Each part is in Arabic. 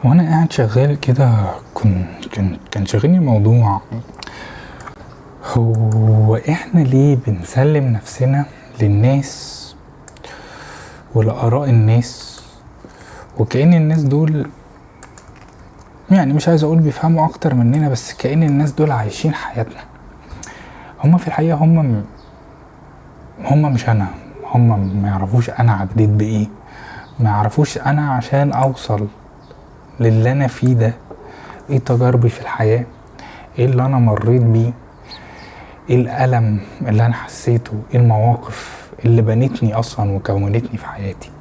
وانا قاعد شغال كده كان شاغلني موضوع. هو احنا ليه بنسلم نفسنا للناس ولآراء الناس، وكأن الناس دول يعني مش عايز اقول بيفهموا اكتر مننا، بس كأن الناس دول عايشين حياتنا. هما في الحقيقة هما مش انا، هما ما يعرفوش انا عديت بايه، ما يعرفوش انا عشان اوصل للي انا فيه ده ايه تجاربي في الحياة، ايه اللي انا مريت بيه، ايه الألم اللي انا حسيته، ايه المواقف اللي بنتني اصلا وكونتني في حياتي.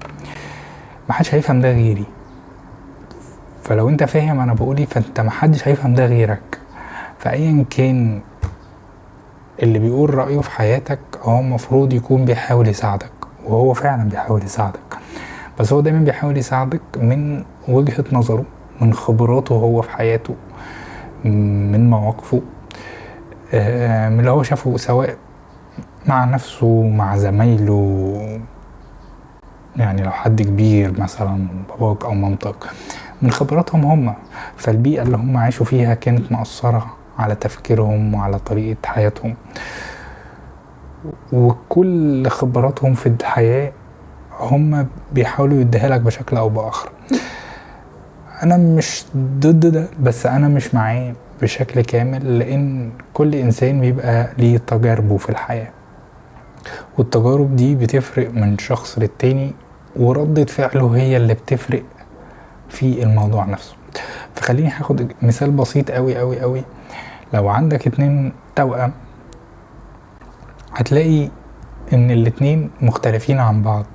محدش هيفهم ده غيري. فلو انت فاهم انا بقولي، فانت محدش هيفهم ده غيرك. فايا كان اللي بيقول رأيه في حياتك هو مفروض يكون بيحاول يساعدك، وهو فعلا بيحاول يساعدك، بس هو دايما بيحاول يساعدك من وجهة نظره، من خبراته هو في حياته، من مواقفه، من اللي هو شافه سواء مع نفسه مع زمايله. يعني لو حد كبير مثلا باباك او مامتك، من خبراتهم هم، فالبيئة اللي هم عاشوا فيها كانت مأثرة على تفكيرهم وعلى طريقة حياتهم، وكل خبراتهم في الحياة هم بيحاولوا يديها لك بشكل او بآخر. انا مش ضد ده، بس انا مش معاه بشكل كامل، لان كل انسان بيبقى ليه تجاربه في الحياة، والتجارب دي بتفرق من شخص للتاني، وردة فعله هي اللي بتفرق في الموضوع نفسه. فخليني هاخد مثال بسيط قوي قوي قوي. لو عندك 2 توأم، هتلاقي ان الاتنين مختلفين عن بعض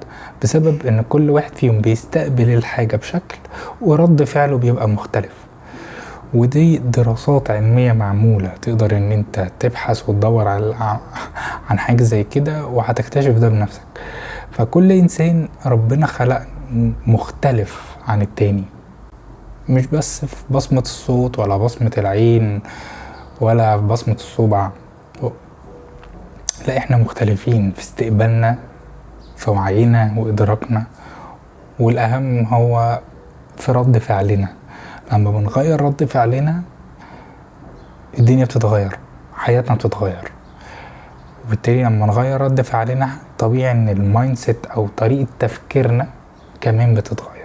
بسبب ان كل واحد فيهم بيستقبل الحاجة بشكل، ورد فعله بيبقى مختلف. ودي دراسات علمية معمولة، تقدر ان انت تبحث وتدور عن حاجة زي كده، وهتكتشف ده بنفسك. فكل انسان ربنا خلق مختلف عن التاني، مش بس في بصمة الصوت ولا بصمة العين ولا في بصمة الصبع، لا، احنا مختلفين في استقبالنا، في وعينا وإدراكنا، والأهم هو في رد فعلنا. لما بنغير رد فعلنا الدنيا بتتغير، حياتنا بتتغير، وبالتالي لما نغير رد فعلنا طبيعي ان المايند سيت او طريقة تفكيرنا كمان بتتغير.